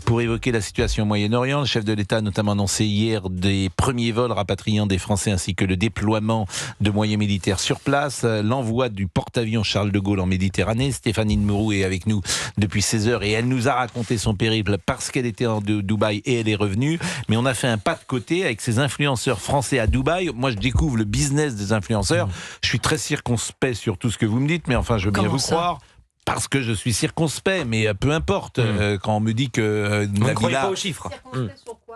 pour évoquer la situation au Moyen-Orient. Le chef de l'État a notamment annoncé hier des premiers vols rapatriant des Français ainsi que le déploiement de moyens militaires sur place, l'envoi du porte-avions Charles de Gaulle en Méditerranée. Stéphanie Nmourou est avec nous depuis 16 heures et elle nous a raconté son périple parce qu'elle était en Dubaï et elle est revenue. Mais on a fait un pas de côté avec ces influenceurs français à Dubaï. Moi, je découvre le business des influenceurs. Je suis très circonspect sur tout ce que vous me dites, mais enfin, je veux bien vous croire. Parce que je suis circonspect, mais peu importe. Quand on me dit que Nabila... ne croyez pas aux chiffres.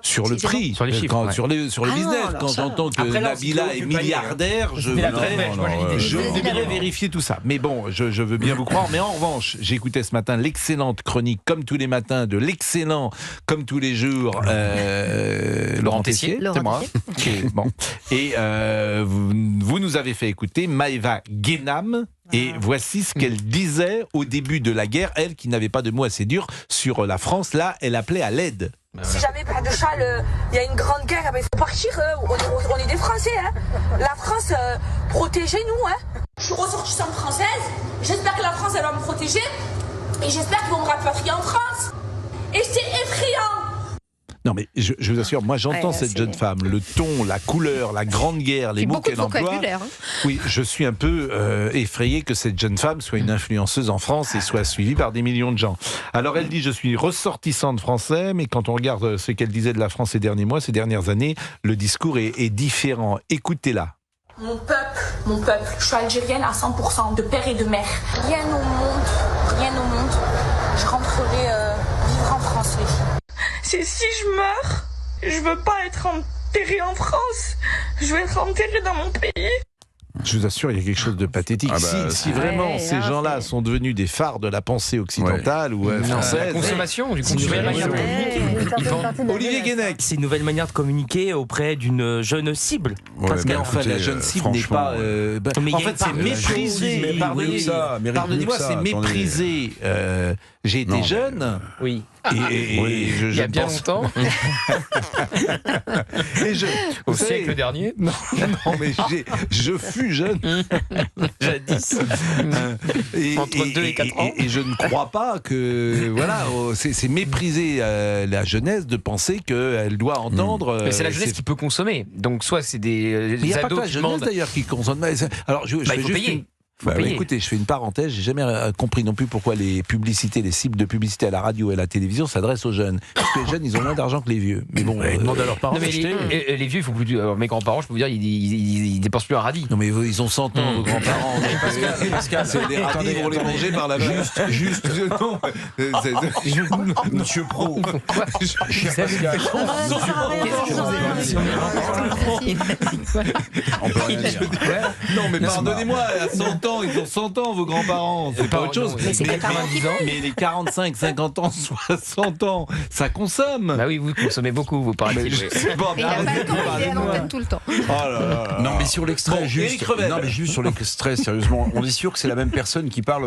Sur le prix, sur les chiffres, sur le business. Quand j'entends que Nabila est milliardaire, je voudrais vérifier tout ça. Mais bon, je veux bien vous croire. Mais en revanche, j'écoutais ce matin l'excellente chronique, comme tous les matins, de l'excellent, comme tous les jours, Laurent Tessier. C'est moi. Bon. Et vous nous avez fait écouter Maëva Guénam. Et voici ce qu'elle disait au début de la guerre, elle qui n'avait pas de mots assez durs sur la France. Là, elle appelait à l'aide. Si jamais près de Charles, il y a une grande guerre, il faut partir. On est des Français. Hein. La France, protégez-nous. Hein. Je suis ressortissante française. J'espère que la France, elle va me protéger. Et j'espère qu'ils vont me rapatrier en France. Et c'est effrayant. Non mais je vous assure, moi j'entends cette jeune femme, le ton, la couleur, la grande guerre, les mots qu'elle emploie. Hein. Oui, je suis un peu effrayé que cette jeune femme soit une influenceuse en France et soit suivie par des millions de gens. Alors elle dit, je suis ressortissante français, mais quand on regarde ce qu'elle disait de la France ces derniers mois, ces dernières années, le discours est différent. Écoutez-la. Mon peuple, je suis algérienne à 100%, de père et de mère. Rien au monde, je rentrerai vivre en France, les filles. C'est si je meurs, je veux pas être enterrée en France, je veux être enterrée dans mon pays. Je vous assure, il y a quelque chose de pathétique. Si vraiment ces gens-là sont devenus des phares de la pensée occidentale ou française... La consommation, du coup. Olivier Guénec. C'est une nouvelle manière de communiquer auprès d'une jeune cible. Parce qu'en fait, la jeune cible n'est pas... en fait, c'est méprisé. Pardonnez-moi, c'est méprisé. J'ai été jeune. Oui. Il y a bien longtemps. Au siècle dernier. Non, mais je fus jeune. Jadis. Entre 2 et 4 ans. Et je ne crois pas que... Voilà, c'est mépriser la jeunesse de penser qu'elle doit entendre... Mais c'est la jeunesse qui peut consommer. Donc soit c'est des ados qui demandent... Il n'y a pas que la jeunesse d'ailleurs qui consomme. Alors, il faut payer. Écoutez, je fais une parenthèse, j'ai jamais compris non plus pourquoi les publicités, les cibles de publicité à la radio et à la télévision s'adressent aux jeunes. Parce que les jeunes, ils ont moins d'argent que les vieux. Mais bon, ils demandent à leurs parents d'acheter. Les vieux, il faut plus. Mes grands-parents, je peux vous dire, ils dépensent plus un radis. Non, mais ils ont 100 ans, vos grands-parents. Pascal, c'est des radis, ils vont les manger par la juste. Non, Monsieur Pro. Non, mais pardonnez-moi, à 100 ans, ils ont 100 ans, vos grands-parents. C'est pas autre chose. Mais les 45, 50 ans, 60 ans, ça consomme. Bah oui, vous consommez beaucoup, vous paraît-il. Il n'a pas le temps, il est à l'antenne tout le temps. Non, mais sur l'extrait, juste sur l'extrait, sérieusement, on est sûr que c'est la même personne qui parle.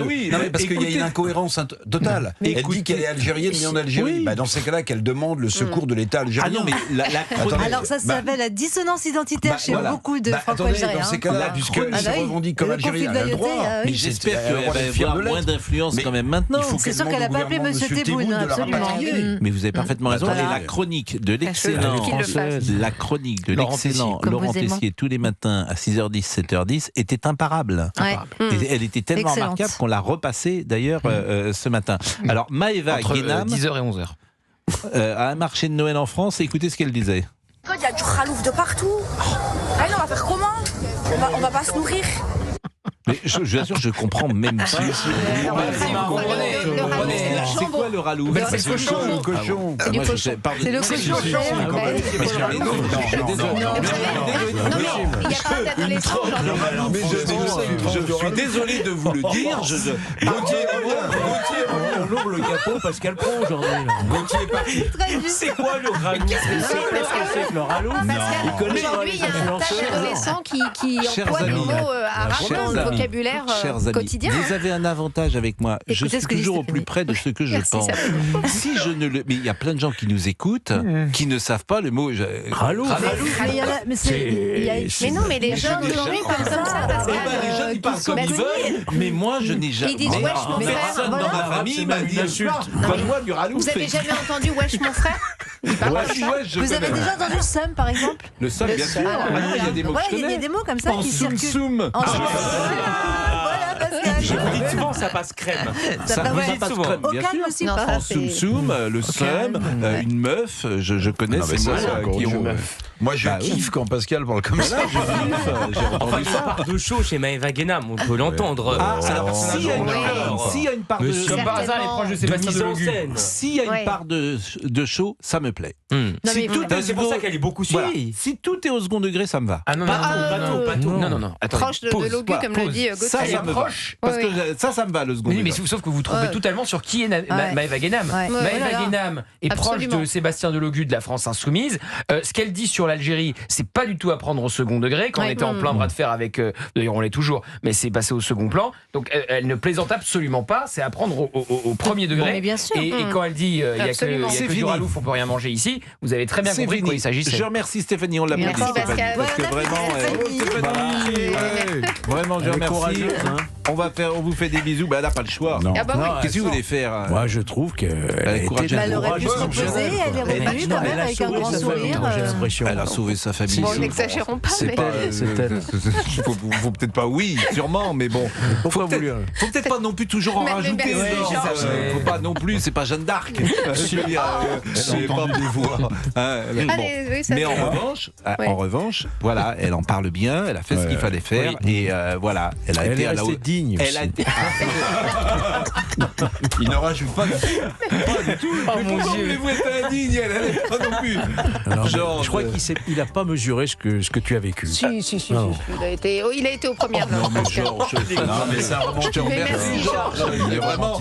Oui, non, mais parce qu'il y a une incohérence totale. Elle dit qu'elle est algérienne, mais en Algérie. Dans ces cas-là, qu'elle demande le secours de l'État algérien. Ah non, mais alors ça s'appelle la dissonance identitaire chez beaucoup de franco-algériens. Dans ces cas-là, puisqu'elle se revendique comme algérienne, elle a le droit. Mais j'espère qu'elle va avoir moins d'influence quand même maintenant. C'est sûr qu'elle n'a pas appelé M. Tebboune, absolument. Mais vous avez parfaitement raison. Et la chronique de l'excellent Laurent Tessier tous les matins à 6h10, 7h10 était imparable. Elle était tellement remarquable qu'on l'a repassée d'ailleurs ce matin. Alors Maëva Guénam, 10h et 11h. à un marché de Noël en France, écoutez ce qu'elle disait. Il y a du khalouf de partout. Ah non, on va faire comment? On va pas se nourrir. Mais je vous assure, je comprends même pas. C'est quoi le ralou? C'est le cochon. C'est le cochon. Je suis désolé de vous le dire. Gauthier, on ouvre le capot Pascal Pro aujourd'hui. Gauthier est parti. C'est quoi le ralou? Qu'est-ce que c'est que le ralou? Aujourd'hui, il y a un tas d'adolescents qui emploient le mot à rallonge. vocabulaire quotidien. Vous avez un avantage avec moi. Écoutez je suis ce que dit toujours au Stéphanie. plus près de ce que je Merci, pense. ça va. Si je ne le, mais il y a plein de gens qui nous écoutent, qui ne savent pas le mot. Ralou. Mais il y en a- mais il y a- Mais non, mais les gens aujourd'hui comme ça, parce Eh ben, les gens ils parlent comme ils veulent, mais moi je n'ai jamais. Ils disent, mais wesh, mon frère. personne dans Voilà. ma famille m'a dit donne-moi du ralou. Vous avez jamais entendu wesh mon frère? Il parle comme ça. Ouais, je Vous avez connais. déjà entendu le seum, par exemple? Le seum, bien sûr. Alors, Ah non, il y a des mots que voilà, je il y a connais. des mots comme ça En qui soum circulent. soum. En soum. Voilà, Pascal. Je vous dis souvent, ça passe crème. Ça vous ouais. passe souvent. crème, Au bien calme sûr. aussi, Non, pas. ça, En soum soum, le seum, une meuf, je connais Non, mais ces ça, mots c'est encore qui autre ont. chose. Moi, je Bah oui. kiffe quand Pascal parle comme ça. J'ai Enfin, entendu il ça. part de chaud chez Maëva Guénam, on peut l'entendre. Ah, C'est un alors personnage s'il y a une de part- genre. s'il y a une part de. Monsieur- Comme par hasard, elle est proche de De Sébastien mise en Delogu. scène. S'il y a une Ouais. part de chaud, ça me plaît. Hmm. Non, mais Si tout vous- est C'est pour ça qu'elle est beaucoup Voilà. suivie. Si tout est au second degré, ça me va. Ah non, non, Pas non, tout, pas tout. non, non, non. Attendez, proche de pause. Logu, Voilà, comme le pause. dit Ça, Gauthier. ça me va. proche. Parce Oui, que ça me va le second Oui, degré. mais sauf que vous vous trompez Ouais. totalement sur qui est Ouais. Maëva Guénam. Ouais. Ouais. Maëva Voilà. Guénam est Absolument. proche de Sébastien Delogu de la France Insoumise. Ce qu'elle dit sur l'Algérie, c'est pas du tout à prendre au second degré. Quand on Ouais. était en plein bras de fer avec, d'ailleurs on l'est toujours, mais c'est passé au second plan. Donc elle ne plaisante absolument pas. C'est à prendre au premier degré. Mais bien sûr. Et quand elle dit il y a que, Absolument. il y a C'est que du fini. ralouf, on peut rien manger ici, vous avez très bien C'est compris de quoi fini. il s'agissait. Je remercie Stéphanie, on l'a Merci, applaudi, Stéphanie, Pascal. parce que Ouais, on vraiment, applaudit Stéphanie. vraiment, je Elle est remercie. courageuse, hein. On vous fait des bisous. Bah, elle n'a pas le choix. Non. Ah bah oui. Qu'est-ce que vous voulez faire Moi, je trouve qu'elle est courageuse. Bah, elle aurait pu se reposer, elle est revenue quand même avec un grand sourire. Elle a sauvé sa famille. Bon, n'exagérons pas, C'est mais... pas. C'est elle. Faut peut-être pas, oui, sûrement, mais bon. Pourquoi vous lui Faut peut-être pas non plus toujours en Mais rajouter. merci, non, Georges. faut pas non plus, c'est pas Jeanne d'Arc. Je veux dire, c'est pas des voix. Allez, oui, ça Mais fait- Ouais. en revanche, voilà, elle en parle bien, elle a fait ce qu'il fallait faire et voilà, elle a Elle été est à la restée haute. digne. Elle a été. Il ne rajoute pas. Oh mon Pourquoi Dieu. voulez-vous être indigne? Elle est pas non plus. Alors, Genre, je crois qu'il n'a pas mesuré ce que tu as vécu. Si. Non. Il a été aux premières Non, loges, mais Pascal. Georges, Non, mais ça remonte. je te Mais remercie, merci, Georges. Il est vraiment.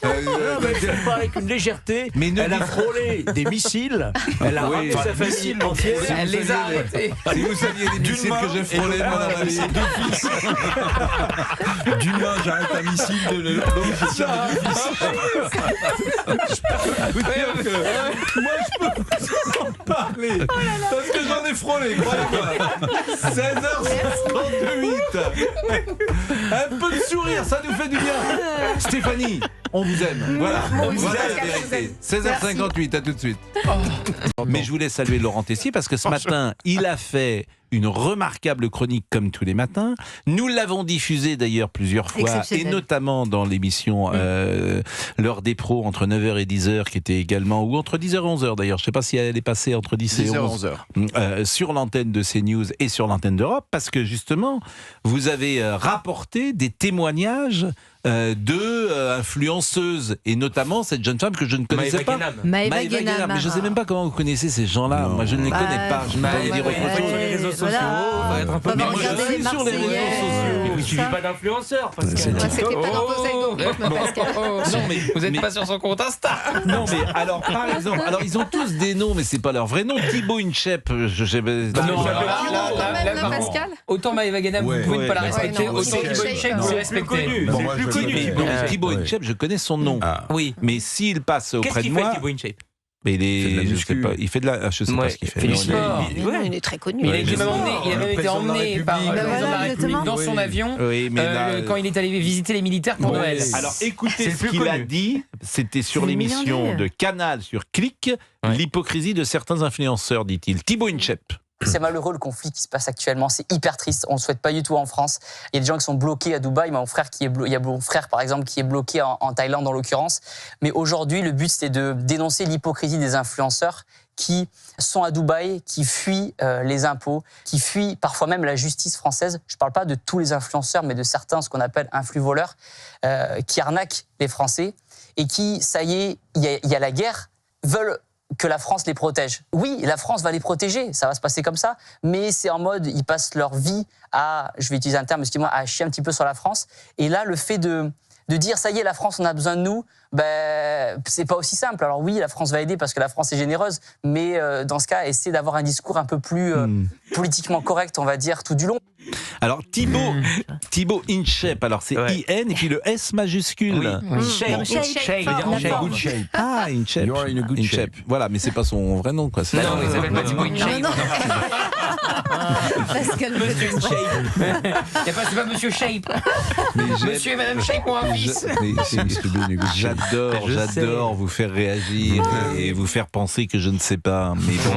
Elle parle avec une légèreté. Mais ne Elle a dites- frôlé des missiles. Elle a Oui. ramené sa famille entière. Elle les a arrêtés. Si vous saviez les missiles que j'ai frôlés, madame Allais. D'une main, j'arrête un missile de l'autre, je tire le fils. Moi, je peux vous en parler. Parce que j'en ai frôlé, croyez-moi. 16h58. Un peu de sourire, ça nous fait du bien. Stéphanie, on vous aime. Voilà. aussi, Voilà la Pascal, je vous vérité. 16h58, à tout de suite. Mais je voulais saluer Laurent Tessier parce que ce matin, il a fait une remarquable chronique comme tous les matins. Nous l'avons diffusée d'ailleurs plusieurs fois, et Exceptionnel. notamment dans l'émission L'heure des pros entre 9h et 10h, qui était également, ou entre 10h et 11h d'ailleurs, je ne sais pas si elle est passée entre 10 et 11 sur l'antenne de CNews et sur l'antenne d'Europe, parce que justement, vous avez rapporté des témoignages d'influenceuses, et notamment cette jeune femme que je ne connaissais pas. Maëva Guénam. Mais je ne sais même pas comment vous connaissez ces gens-là. Non. Moi, je ne les Bah, connais pas. Je ne peux pas vous dire autre chose. sur les réseaux sociaux, on va être un peu On va Mais moi, je regarder suis les sur les réseaux Marseillais, sociaux. Mais vous ne suivez ça. pas d'influenceurs. Parce que C'est Moi, c'était pas dans vos algorithmes, Pascal. Non, mais Vous n'êtes pas sur son compte Insta. Non, mais alors, par exemple, alors ils ont tous des noms, mais c'est pas leur vrai nom. Thibaut Inchep, je sais pas. Non, Thibaut- Quand même, par contre, Pascal. autant Maëva Guénam, vous Ouais. pouvez ne pas la Ouais, respecter, non, autant c'est Thibaut le Inchep, chef. vous C'est le respectez. plus connu. Bon, C'est moi, le plus je le connu. connais. Mais Thibaut Inchep, je connais son nom. Ah. Oui. Mais s'il passe Qu'est-ce auprès de qu'il fait, moi, Thibaut InShape? mais il Il fait de la est, je muscu. sais pas, il fait de la, je sais pas Ouais, ce qu'il fait. il fait du Mais sport. Il est très connu. Il a été même emmené, il a Le même été président de la emmené par le République. président de la Voilà, République exactement. dans son avion Oui, mais là, quand il est allé visiter les militaires pour Ouais. Noël. Alors C'est écoutez le ce plus qu'il a connu. dit, c'était sur C'est l'émission milliardaire. de Canal sur Click, Ouais. l'hypocrisie de certains influenceurs, dit-il. Thibaut Inchep. C'est malheureux le conflit qui se passe actuellement, c'est hyper triste, on ne le souhaite pas du tout en France. Il y a des gens qui sont bloqués à Dubaï, mon frère il y a mon frère par exemple qui est bloqué en Thaïlande en l'occurrence. Mais aujourd'hui le but c'était de dénoncer l'hypocrisie des influenceurs qui sont à Dubaï, qui fuient les impôts, qui fuient parfois même la justice française. Je ne parle pas de tous les influenceurs, mais de certains, ce qu'on appelle influx-voleurs, qui arnaquent les Français et qui, ça y est, il y a la guerre, veulent que la France les protège. Oui, la France va les protéger, ça va se passer comme ça, mais c'est en mode, ils passent leur vie à, je vais utiliser un terme, excusez-moi, à chier un petit peu sur la France. Et là, le fait de de dire ça y est, la France, on a besoin de nous, c'est pas aussi simple. Alors oui, la France va aider parce que la France est généreuse, mais dans ce cas, essayer d'avoir un discours un peu plus politiquement correct, on va dire, tout du long. Alors Thibaut Inchep, alors c'est I-N et puis le S majuscule. Shape. Good shape. Ah, Inchep. You are in a good shape. Voilà, mais c'est pas son vrai nom, quoi. Non, il s'appelle pas Thibaut Inchep. Pascal Monsieur Shape. C'est pas Monsieur Shape. Monsieur et Madame Shape ont un fils. J'adore vous faire réagir et vous faire penser que je ne sais pas. Mais bon,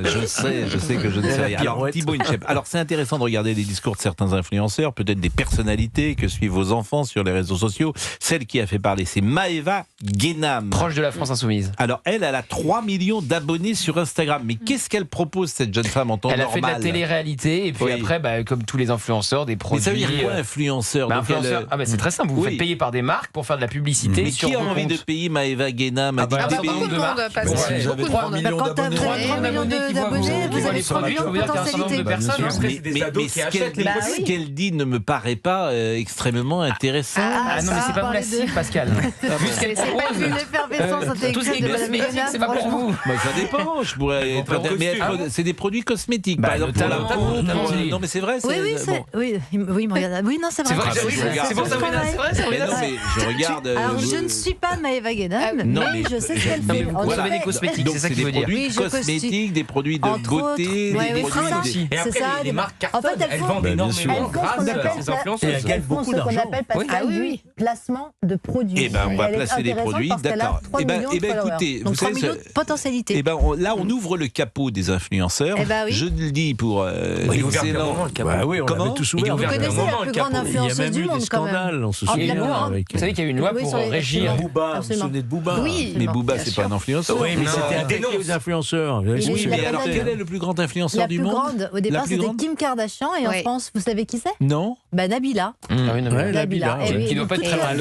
je sais que je ne sais rien. Alors, Thibaut Inchep. Alors, c'est intéressant de regarder les discours de certains influenceurs, peut-être des personnalités que suivent vos enfants sur les réseaux sociaux. Celle qui a fait parler, c'est Maëva Guénam. Proche de la France Insoumise. Alors, elle a 3 millions d'abonnés sur Instagram. Mais qu'est-ce qu'elle propose, cette jeune femme, en temps normal? Elle a fait de la télé-réalité et puis après, comme tous les influenceurs, des produits. Mais ça veut dire quoi, influenceur? C'est très simple. Vous faites payer par des marques pour faire de la publicité. Mais qui a envie de payer Maëva Guénam? Beaucoup de monde, Pascal. Vous avez 3 millions d'abonnés. 3 millions d'abonnés qui voient les produits. Je peux vous dire qu'il y a un certain nombre de personnes. Mais ce qu'elle dit ne me paraît pas extrêmement intéressant. Ah non, mais c'est pas vous la cible, Pascal. Vu ce qu'elle propose. Tout ce qui est cosmétique, c'est pas pour vous. Ça dépend. Je pourrais. Mais c'est des produits cosmétiques. Par exemple, pour la peau. Non, mais c'est vrai. Oui, il me regarde. Oui, non, c'est vrai. C'est pour ça, c'est vrai. Non, mais je regarde. Alors, je ne suis pas Maëva Guénam, mais je sais ce qu'elle fait. Vous consommez des cosmétiques, c'est ça qu'il veut dire. Des produits cosmétiques, des produits de beauté, des produits aussi. Et après, les marques cartonnent, elles vendent énormément grâce à ces influenceuses. Et elles gagnent beaucoup d'argent. Oui, placement de produits. Eh ben, on va placer des produits, d'accord. Eh ben, écoutez, vous savez, 3 millions de potentialités. Eh ben, là, on ouvre le capot des influenceurs. Je le dis pour excellent. Oui, on avait tous ouvert. Vous connaissez la plus grande influenceuse du monde, quand même. On se souvient. Vous savez qu'il y a eu une loi pour régir. Booba, vous vous souvenez de Booba? Oui. Mais Booba, c'est pas un influenceur. Oui, mais c'était attaqué aux influenceurs. Oui, mais alors quel est le plus grand influenceur du monde? La plus grande, au départ, c'était Kim Kardashian, et en France, vous savez qui c'est? Non. Nabila. Nabila. Qui ne doit pas être très mal.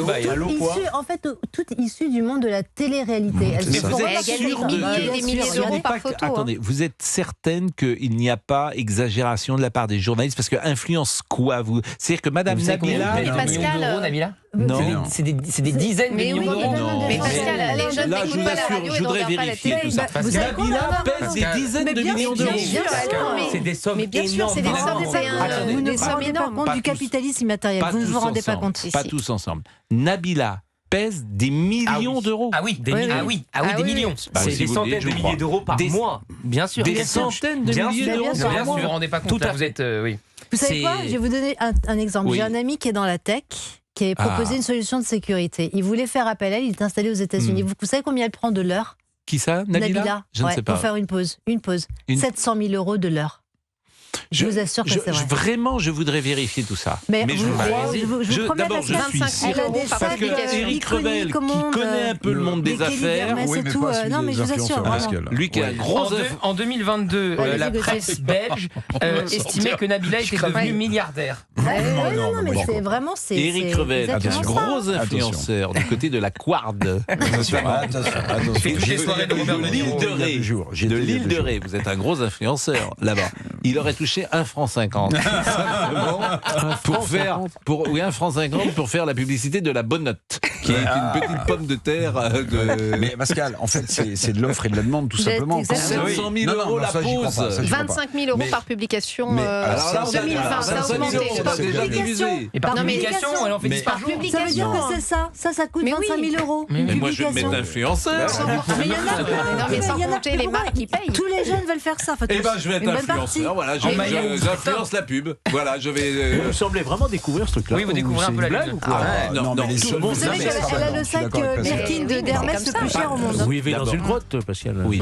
En fait, toute issue du monde de la télé-réalité. Elle gagne des milliers d'euros par photo. Attendez, vous êtes certaine qu'il n'y a pas exagération de la part des journalistes? Parce que influence quoi, vous? C'est-à-dire que Madame Nabila... Nabila? Non. C'est des dizaines de millions d'euros. Mais Pascal, les jeunes n'écoutent pas la radio et ne regardent pas la télé. Nabila pèse des dizaines de millions d'euros. C'est des sommes mais bien sûr, c'est des sommes Vous ne vous rendez pas compte du capitalisme immatériel. Vous ne vous rendez pas compte. Pas tous ensemble. Nabila pèse des millions d'euros. Ah oui, des millions. C'est des centaines de milliers d'euros par mois. Bien sûr. Des centaines de milliers d'euros par mois. Vous ne vous rendez pas compte. Vous êtes, oui. Vous savez quoi? Je vais vous donner un exemple. J'ai un ami qui est dans la tech, qui avait proposé une solution de sécurité. Il voulait faire appel à elle, il est installé aux États-Unis. Vous savez combien elle prend de l'heure? Qui ça? Nabila? Je ne sais pas. Pour faire une pause. 700 000 euros de l'heure. Je vous assure que c'est vrai. Vraiment, je voudrais vérifier tout ça. Mais je vous promets, d'abord, je suis 25 000 euros par parce que Éric Revel, qui connaît un peu le monde des affaires, non mais je vous assure, lui qui a un gros... En 2020, la presse belge estimait que Nabila était devenue milliardaire. Non, mais c'est vraiment... Éric Revel, un gros influenceur du côté de la Quard. Attention. De l'île de Ré. Vous êtes un gros influenceur là-bas. Il aurait touché 1,50 franc. Pour faire 1,50 franc pour faire la publicité de la Bonnotte, qui est une petite pomme de terre. Mais Pascal, en fait, c'est de l'offre et de la demande, tout simplement. 700 000 euros la pause. 25 000 euros par publication. En 2020, ça a augmenté. Et par publication, elle en fait 10 par jour. Ça veut dire que c'est ça. Ça coûte 25 000 euros. Mais moi, je vais mettre influenceur. Mais il y en a. Non, mais sans compter les marques qui payent. Tous les jeunes veulent faire ça. Eh ben, je vais être influenceur. Voilà, j'influence la pub. Voilà, je vais. Vous semblez vraiment découvrir ce truc-là. Oui, vous découvrez un peu la lune. Non, mais vous savez qu'elle a le sac Birkin d'Hermès le plus cher au monde. Vous vivez dans une grotte, Pascal. Oui.